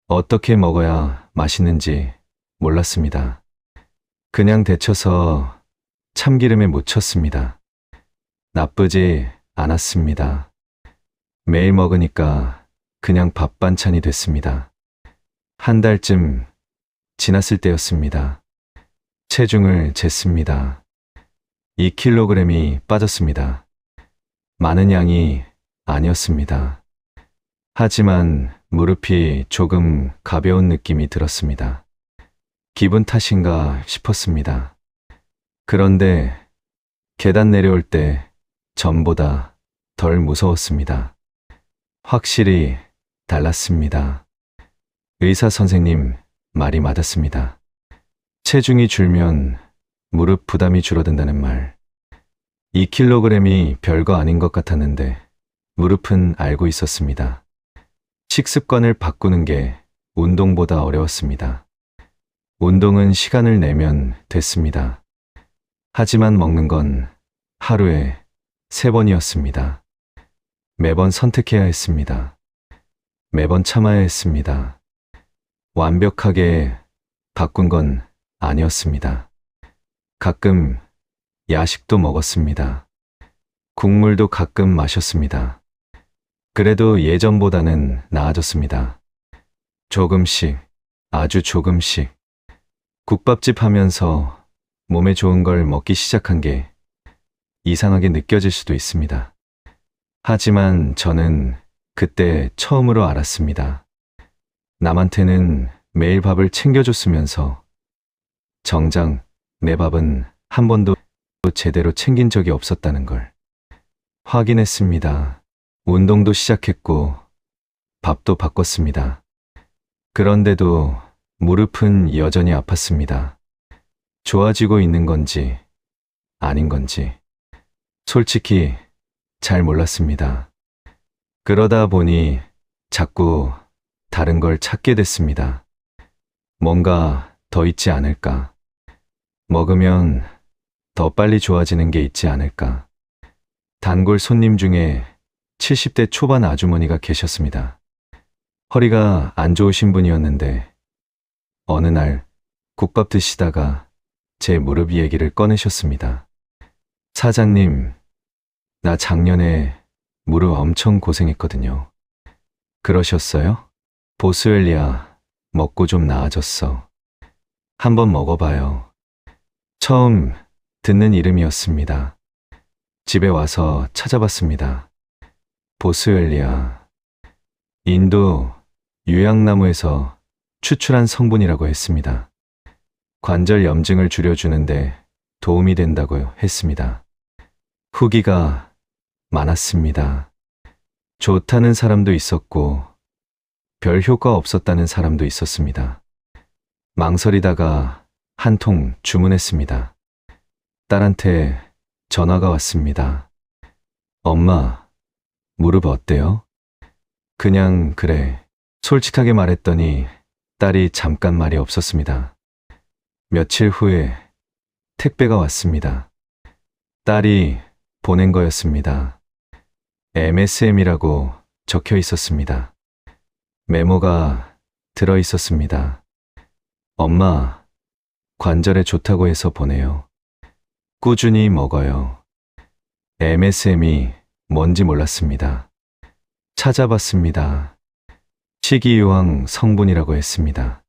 어떻게 먹어야 맛있는지 몰랐습니다. 그냥 데쳐서 참기름에 묻혔습니다. 나쁘지 않았습니다. 매일 먹으니까 그냥 밥 반찬이 됐습니다. 한 달쯤 지났을 때였습니다. 체중을 쟀습니다. 2kg이 빠졌습니다. 많은 양이 아니었습니다. 하지만 무릎이 조금 가벼운 느낌이 들었습니다. 기분 탓인가 싶었습니다. 그런데 계단 내려올 때 전보다 덜 무서웠습니다. 확실히 달랐습니다. 의사 선생님 말이 맞았습니다. 체중이 줄면 무릎 부담이 줄어든다는 말. 2kg이 별거 아닌 것 같았는데 무릎은 알고 있었습니다. 식습관을 바꾸는 게 운동보다 어려웠습니다. 운동은 시간을 내면 됐습니다. 하지만 먹는 건 하루에 3번이었습니다. 매번 선택해야 했습니다. 매번 참아야 했습니다. 완벽하게 바꾼 건 아니었습니다. 가끔 야식도 먹었습니다. 국물도 가끔 마셨습니다. 그래도 예전보다는 나아졌습니다. 조금씩, 아주 조금씩. 국밥집 하면서 몸에 좋은 걸 먹기 시작한 게 이상하게 느껴질 수도 있습니다. 하지만 저는 그때 처음으로 알았습니다. 남한테는 매일 밥을 챙겨줬으면서 정작 내 밥은 한 번도 제대로 챙긴 적이 없었다는 걸 확인했습니다. 운동도 시작했고 밥도 바꿨습니다. 그런데도 무릎은 여전히 아팠습니다. 좋아지고 있는 건지 아닌 건지 솔직히 잘 몰랐습니다. 그러다 보니 자꾸 다른 걸 찾게 됐습니다. 뭔가 더 있지 않을까? 먹으면 더 빨리 좋아지는 게 있지 않을까? 단골 손님 중에 70대 초반 아주머니가 계셨습니다. 허리가 안 좋으신 분이었는데 어느 날 국밥 드시다가 제 무릎 얘기를 꺼내셨습니다. 사장님, 나 작년에 무릎 엄청 고생했거든요. 그러셨어요? 보스웰리아 먹고 좀 나아졌어. 한번 먹어봐요. 처음 듣는 이름이었습니다. 집에 와서 찾아봤습니다. 보스웰리아. 인도 유향나무에서 추출한 성분이라고 했습니다. 관절 염증을 줄여주는데 도움이 된다고 했습니다. 후기가 많았습니다. 좋다는 사람도 있었고 별 효과 없었다는 사람도 있었습니다. 망설이다가 한 통 주문했습니다. 딸한테 전화가 왔습니다. 엄마, 무릎 어때요? 그냥 그래. 솔직하게 말했더니 딸이 잠깐 말이 없었습니다. 며칠 후에 택배가 왔습니다. 딸이 보낸 거였습니다. MSM이라고 적혀 있었습니다. 메모가 들어 있었습니다. 엄마, 관절에 좋다고 해서 보내요. 꾸준히 먹어요. MSM이 뭔지 몰랐습니다. 찾아봤습니다. 식이유황 성분이라고 했습니다.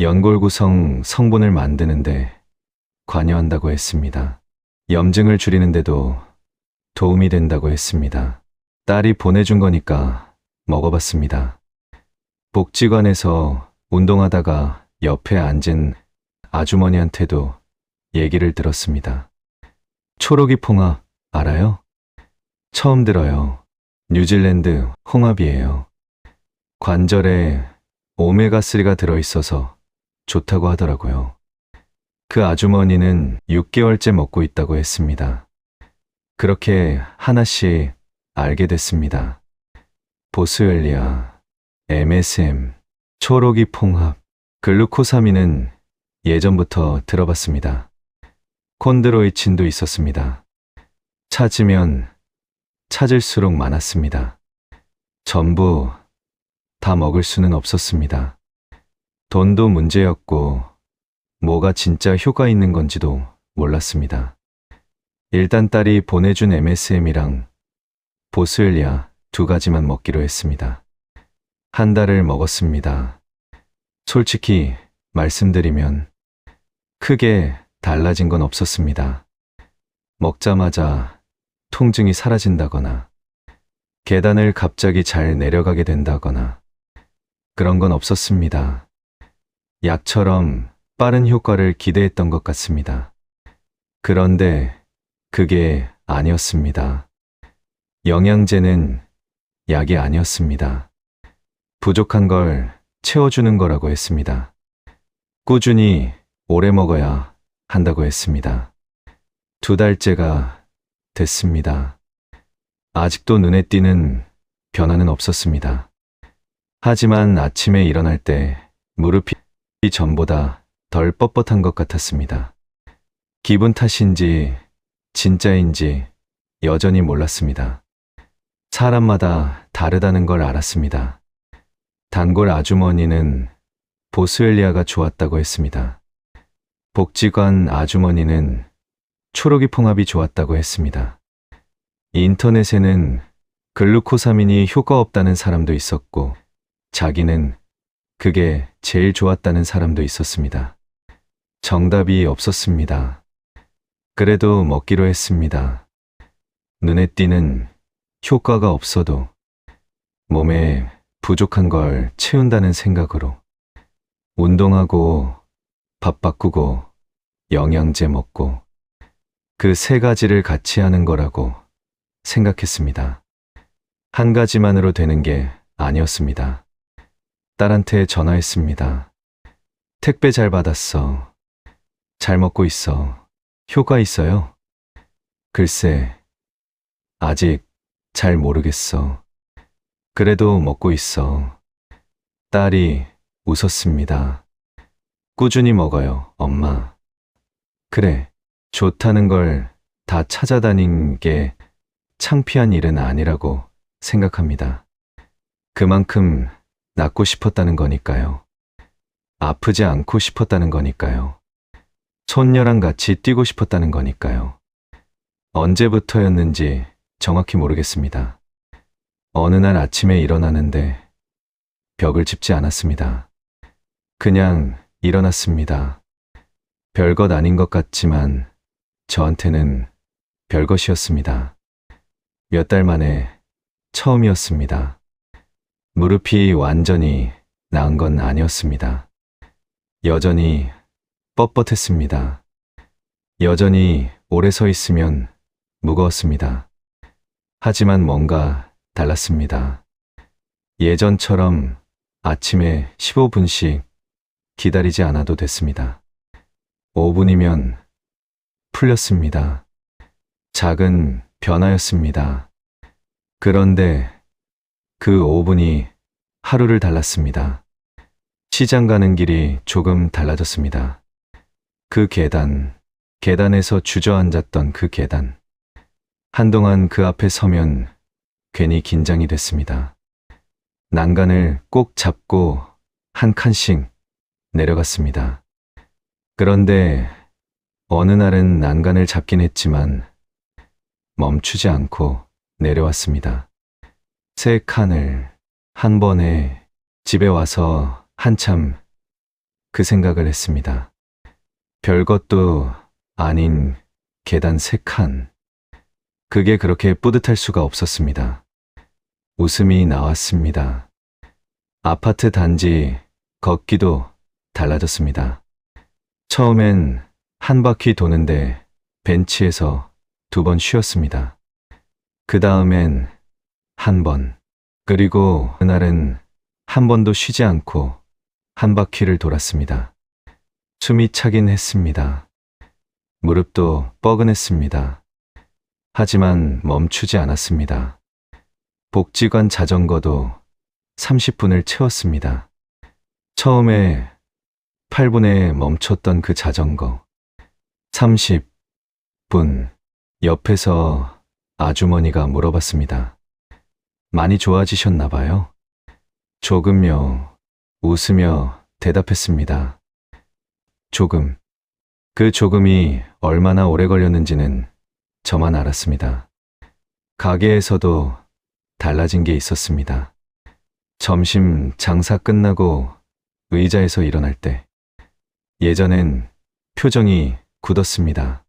연골 구성 성분을 만드는데 관여한다고 했습니다. 염증을 줄이는데도 도움이 된다고 했습니다. 딸이 보내준 거니까 먹어봤습니다. 복지관에서 운동하다가 옆에 앉은 아주머니한테도 얘기를 들었습니다. 초록이 홍합 알아요? 처음 들어요. 뉴질랜드 홍합이에요. 관절에 오메가3가 들어있어서 좋다고 하더라고요. 그 아주머니는 6개월째 먹고 있다고 했습니다. 그렇게 하나씩 알게 됐습니다. 보스웰리아, MSM, 초록이 홍합, 글루코사민은 예전부터 들어봤습니다. 콘드로이친도 있었습니다. 찾으면 찾을수록 많았습니다. 전부 다 먹을 수는 없었습니다. 돈도 문제였고 뭐가 진짜 효과 있는 건지도 몰랐습니다. 일단 딸이 보내준 MSM이랑 보스웰리아 2가지만 먹기로 했습니다. 한 달을 먹었습니다. 솔직히 말씀드리면 크게 달라진 건 없었습니다. 먹자마자 통증이 사라진다거나 계단을 갑자기 잘 내려가게 된다거나 그런 건 없었습니다. 약처럼 빠른 효과를 기대했던 것 같습니다. 그런데 그게 아니었습니다. 영양제는 약이 아니었습니다. 부족한 걸 채워주는 거라고 했습니다. 꾸준히 오래 먹어야 한다고 했습니다. 2달째가 됐습니다. 아직도 눈에 띄는 변화는 없었습니다. 하지만 아침에 일어날 때 무릎이 전보다 덜 뻣뻣한 것 같았습니다. 기분 탓인지 진짜인지 여전히 몰랐습니다. 사람마다 다르다는 걸 알았습니다. 단골 아주머니는 보스웰리아가 좋았다고 했습니다. 복지관 아주머니는 초록이 홍합이 좋았다고 했습니다. 인터넷에는 글루코사민이 효과 없다는 사람도 있었고, 자기는 그게 제일 좋았다는 사람도 있었습니다. 정답이 없었습니다. 그래도 먹기로 했습니다. 눈에 띄는 효과가 없어도 몸에 부족한 걸 채운다는 생각으로 운동하고 밥 바꾸고 영양제 먹고 그 3가지를 같이 하는 거라고 생각했습니다. 한 가지만으로 되는 게 아니었습니다. 딸한테 전화했습니다. 택배 잘 받았어. 잘 먹고 있어. 효과 있어요? 글쎄, 아직 잘 모르겠어. 그래도 먹고 있어. 딸이 웃었습니다. 꾸준히 먹어요, 엄마. 그래, 좋다는 걸 다 찾아다닌 게 창피한 일은 아니라고 생각합니다. 그만큼 낫고 싶었다는 거니까요. 아프지 않고 싶었다는 거니까요. 손녀랑 같이 뛰고 싶었다는 거니까요. 언제부터였는지 정확히 모르겠습니다. 어느 날 아침에 일어나는데 벽을 짚지 않았습니다. 그냥 일어났습니다. 별것 아닌 것 같지만 저한테는 별것이었습니다. 몇 달 만에 처음이었습니다. 무릎이 완전히 나은 건 아니었습니다. 여전히 뻣뻣했습니다. 여전히 오래 서 있으면 무거웠습니다. 하지만 뭔가 달랐습니다. 예전처럼 아침에 15분씩 기다리지 않아도 됐습니다. 5분이면 풀렸습니다. 작은 변화였습니다. 그런데 그 5분이 하루를 달랐습니다. 시장 가는 길이 조금 달라졌습니다. 그 계단에서 주저앉았던 그 계단. 한동안 그 앞에 서면 괜히 긴장이 됐습니다. 난간을 꼭 잡고 한 칸씩 내려갔습니다. 그런데 어느 날은 난간을 잡긴 했지만 멈추지 않고 내려왔습니다. 3칸을 한 번에. 집에 와서 한참 그 생각을 했습니다. 별것도 아닌 계단 3칸. 그게 그렇게 뿌듯할 수가 없었습니다. 웃음이 나왔습니다. 아파트 단지 걷기도 달라졌습니다. 처음엔 한 바퀴 도는데 벤치에서 2번 쉬었습니다. 그 다음엔 한 번, 그리고 그날은 한 번도 쉬지 않고 한 바퀴를 돌았습니다. 숨이 차긴 했습니다. 무릎도 뻐근했습니다. 하지만 멈추지 않았습니다. 복지관 자전거도 30분을 채웠습니다. 처음에 8분에 멈췄던 그 자전거. 30분. 옆에서 아주머니가 물어봤습니다. 많이 좋아지셨나 봐요? 조금요. 웃으며 대답했습니다. 조금. 그 조금이 얼마나 오래 걸렸는지는 저만 알았습니다. 가게에서도 달라진 게 있었습니다. 점심 장사 끝나고 의자에서 일어날 때 예전엔 표정이 굳었습니다.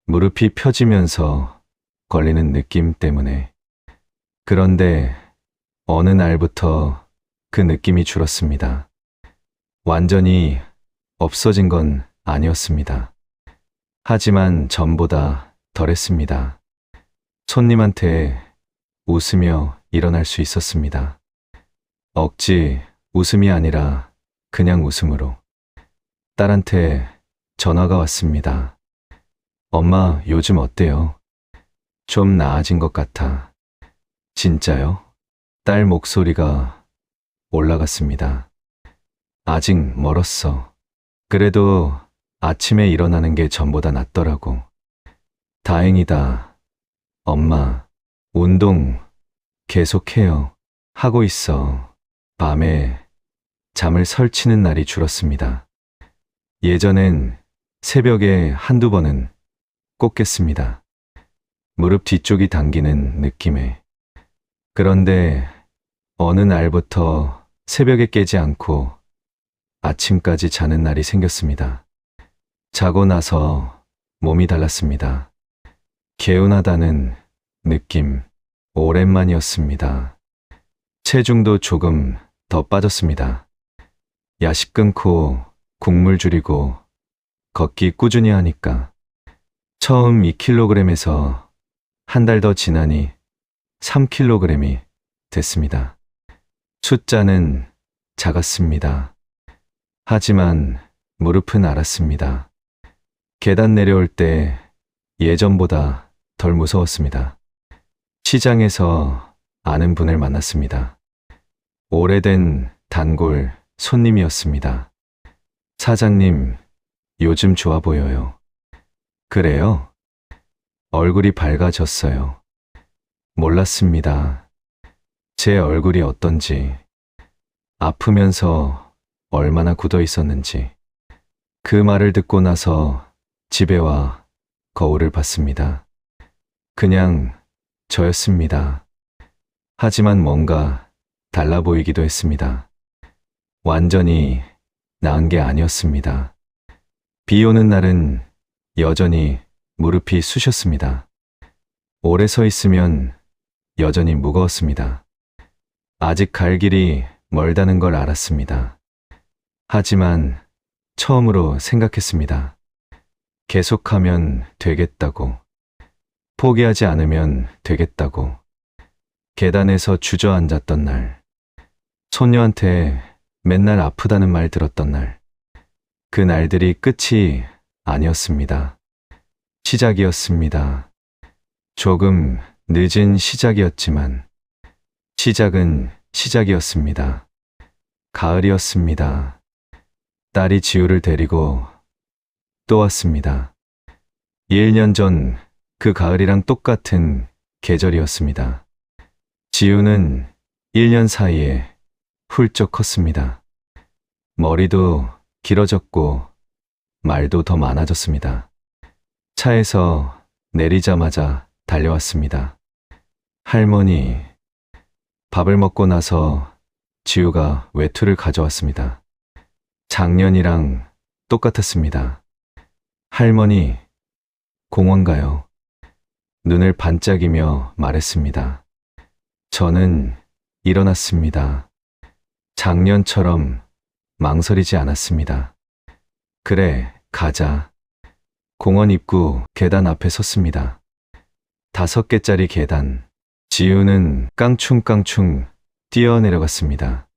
무릎이 펴지면서 걸리는 느낌 때문에. 그런데 어느 날부터 그 느낌이 줄었습니다. 완전히 없어진 건 아니었습니다. 하지만 전보다 덜했습니다. 손님한테 웃으며 일어날 수 있었습니다. 억지 웃음이 아니라 그냥 웃음으로. 딸한테 전화가 왔습니다. 엄마, 요즘 어때요? 좀 나아진 것 같아. 진짜요? 딸 목소리가 올라갔습니다. 아직 멀었어. 그래도 아침에 일어나는 게 전보다 낫더라고. 다행이다. 엄마, 운동 계속해요. 하고 있어. 밤에 잠을 설치는 날이 줄었습니다. 예전엔 새벽에 한두 번은 꼭 깼습니다. 무릎 뒤쪽이 당기는 느낌에. 그런데 어느 날부터 새벽에 깨지 않고 아침까지 자는 날이 생겼습니다. 자고 나서 몸이 달랐습니다. 개운하다는 느낌, 오랜만이었습니다. 체중도 조금 더 빠졌습니다. 야식 끊고 국물 줄이고 걷기 꾸준히 하니까 처음 2kg에서 한 달 더 지나니 3kg이 됐습니다. 숫자는 작았습니다. 하지만 무릎은 알았습니다. 계단 내려올 때 예전보다 덜 무서웠습니다. 시장에서 아는 분을 만났습니다. 오래된 단골 손님이었습니다. 사장님, 요즘 좋아 보여요. 그래요? 얼굴이 밝아졌어요. 몰랐습니다. 제 얼굴이 어떤지, 아프면서 얼마나 굳어 있었는지. 그 말을 듣고 나서 집에 와 거울을 봤습니다. 그냥 저였습니다. 하지만 뭔가 달라 보이기도 했습니다. 완전히 나은 게 아니었습니다. 비 오는 날은 여전히 무릎이 쑤셨습니다. 오래 서 있으면 여전히 무거웠습니다. 아직 갈 길이 멀다는 걸 알았습니다. 하지만 처음으로 생각했습니다. 계속하면 되겠다고. 포기하지 않으면 되겠다고. 계단에서 주저앉았던 날, 손녀한테 맨날 아프다는 말 들었던 날, 그 날들이 끝이 아니었습니다. 시작이었습니다. 조금 늦은 시작이었지만 시작은 시작이었습니다. 가을이었습니다. 딸이 지우를 데리고 또 왔습니다. 1년 전 그 가을이랑 똑같은 계절이었습니다. 지우는 1년 사이에 훌쩍 컸습니다. 머리도 길어졌고 말도 더 많아졌습니다. 차에서 내리자마자 달려왔습니다. 할머니, 밥을 먹고 나서 지우가 외투를 가져왔습니다. 작년이랑 똑같았습니다. 할머니, 공원 가요. 눈을 반짝이며 말했습니다. 저는 일어났습니다. 작년처럼 망설이지 않았습니다. 그래, 가자. 공원 입구 계단 앞에 섰습니다. 5개짜리 계단. 지우는 깡충깡충 뛰어내려갔습니다.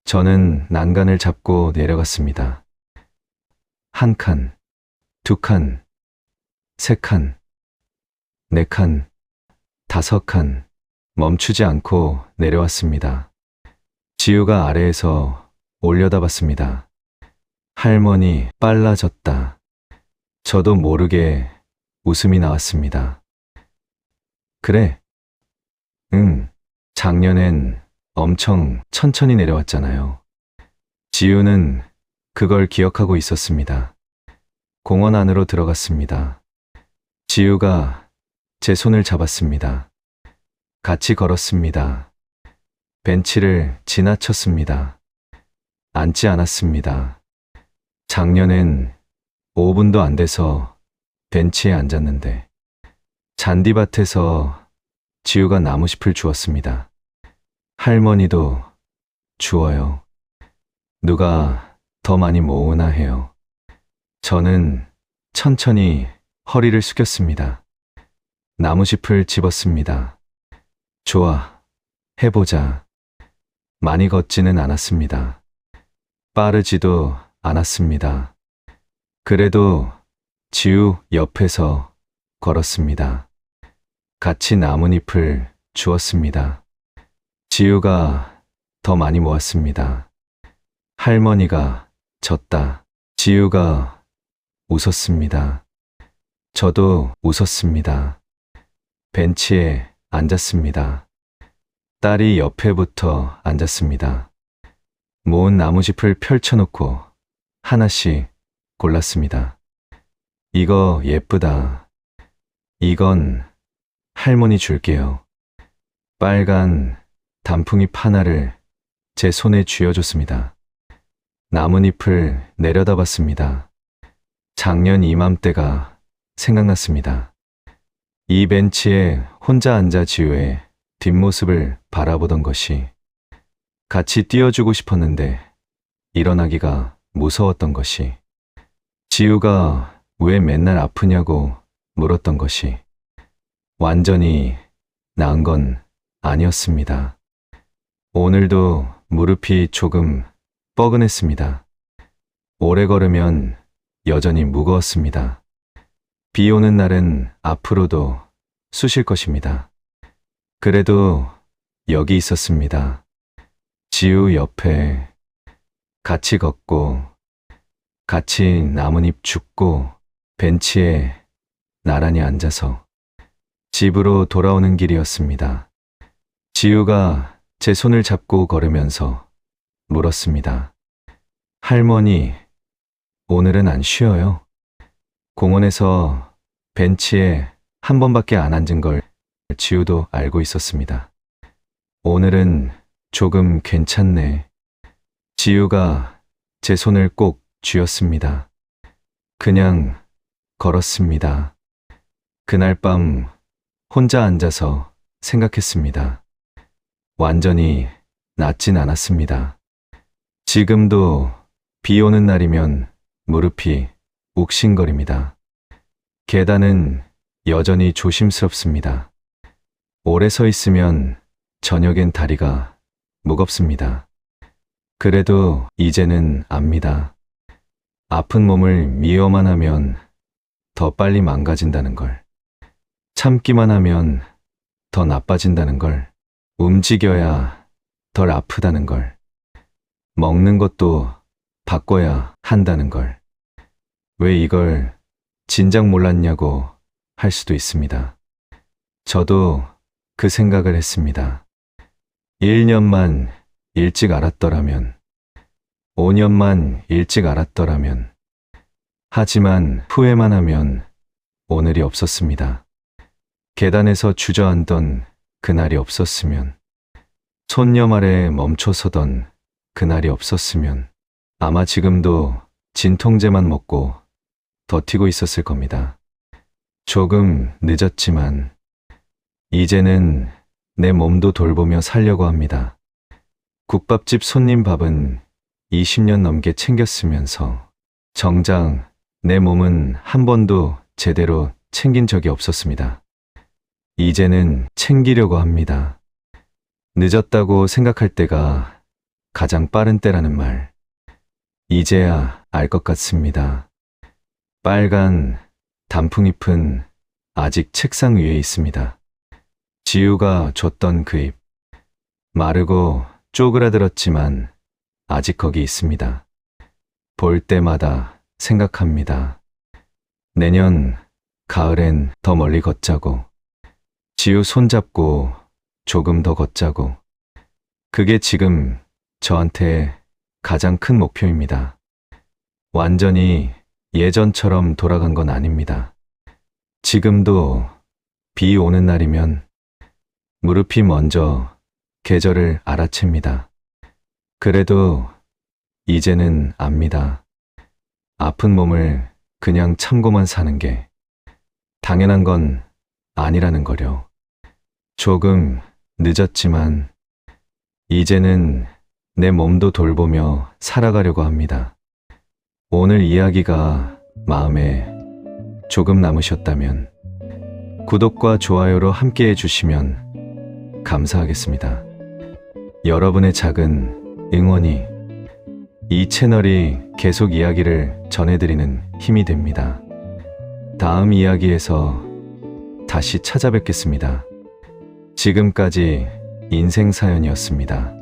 저는 난간을 잡고 내려갔습니다. 1칸, 2칸, 3칸, 4칸, 5칸, 멈추지 않고 내려왔습니다. 지우가 아래에서 올려다봤습니다. 할머니, 빨라졌다. 저도 모르게 웃음이 나왔습니다. 그래? 응, 작년엔 엄청 천천히 내려왔잖아요. 지우는 그걸 기억하고 있었습니다. 공원 안으로 들어갔습니다. 지우가 제 손을 잡았습니다. 같이 걸었습니다. 벤치를 지나쳤습니다. 앉지 않았습니다. 작년엔 5분도 안 돼서 벤치에 앉았는데 잔디밭에서 지우가 나무숲을 주웠습니다. 할머니도 주워요. 누가 더 많이 모으나 해요. 저는 천천히 허리를 숙였습니다. 나무짚을 집었습니다. 좋아, 해보자. 많이 걷지는 않았습니다. 빠르지도 않았습니다. 그래도 지우 옆에서 걸었습니다. 같이 나뭇잎을 주었습니다. 지우가 더 많이 모았습니다. 할머니가 졌다. 지우가 웃었습니다. 저도 웃었습니다. 벤치에 앉았습니다. 딸이 옆에 붙어 앉았습니다. 모은 나무짚을 펼쳐놓고 하나씩 골랐습니다. 이거 예쁘다. 이건 할머니 줄게요. 빨간 단풍잎 하나를 제 손에 쥐어줬습니다. 나뭇잎을 내려다봤습니다. 작년 이맘때가 생각났습니다. 이 벤치에 혼자 앉아 지우의 뒷모습을 바라보던 것이, 같이 뛰어주고 싶었는데 일어나기가 무서웠던 것이, 지우가 왜 맨날 아프냐고 물었던 것이, 완전히 나은 건 아니었습니다. 오늘도 무릎이 조금 뻐근했습니다. 오래 걸으면 여전히 무거웠습니다. 비 오는 날은 앞으로도 쑤실 것입니다. 그래도 여기 있었습니다. 지우 옆에 같이 걷고, 같이 나뭇잎 줍고, 벤치에 나란히 앉아서 집으로 돌아오는 길이었습니다. 지우가 제 손을 잡고 걸으면서 물었습니다. 할머니, 오늘은 안 쉬어요? 공원에서 벤치에 한 번밖에 안 앉은 걸 지우도 알고 있었습니다. 오늘은 조금 괜찮네. 지우가 제 손을 꼭 쥐었습니다. 그냥 걸었습니다. 그날 밤 혼자 앉아서 생각했습니다. 완전히 낫진 않았습니다. 지금도 비 오는 날이면 무릎이 욱신거립니다. 계단은 여전히 조심스럽습니다. 오래 서 있으면 저녁엔 다리가 무겁습니다. 그래도 이제는 압니다. 아픈 몸을 미워만 하면 더 빨리 망가진다는 걸, 참기만 하면 더 나빠진다는 걸, 움직여야 덜 아프다는 걸, 먹는 것도 바꿔야 한다는 걸, 왜 이걸 진작 몰랐냐고 할 수도 있습니다. 저도 그 생각을 했습니다. 1년만 일찍 알았더라면, 5년만 일찍 알았더라면, 하지만 후회만 하면 오늘이 없었습니다. 계단에서 주저앉던 그날이 없었으면, 손녀 말에 멈춰서던 그날이 없었으면, 아마 지금도 진통제만 먹고 버티고 있었을 겁니다. 조금 늦었지만 이제는 내 몸도 돌보며 살려고 합니다. 국밥집 손님 밥은 20년 넘게 챙겼으면서 정작 내 몸은 한 번도 제대로 챙긴 적이 없었습니다. 이제는 챙기려고 합니다. 늦었다고 생각할 때가 가장 빠른 때라는 말, 이제야 알 것 같습니다. 빨간 단풍잎은 아직 책상 위에 있습니다. 지우가 줬던 그 잎, 마르고 쪼그라들었지만 아직 거기 있습니다. 볼 때마다 생각합니다. 내년 가을엔 더 멀리 걷자고, 지우 손잡고 조금 더 걷자고. 그게 지금 저한테 가장 큰 목표입니다. 완전히 예전처럼 돌아간 건 아닙니다. 지금도 비 오는 날이면 무릎이 먼저 계절을 알아챕니다. 그래도 이제는 압니다. 아픈 몸을 그냥 참고만 사는 게 당연한 건 아니라는 거요. 조금 늦었지만 이제는 내 몸도 돌보며 살아가려고 합니다. 오늘 이야기가 마음에 조금 남으셨다면 구독과 좋아요로 함께 해주시면 감사하겠습니다. 여러분의 작은 응원이 이 채널이 계속 이야기를 전해드리는 힘이 됩니다. 다음 이야기에서 다시 찾아뵙겠습니다. 지금까지 인생사연이었습니다.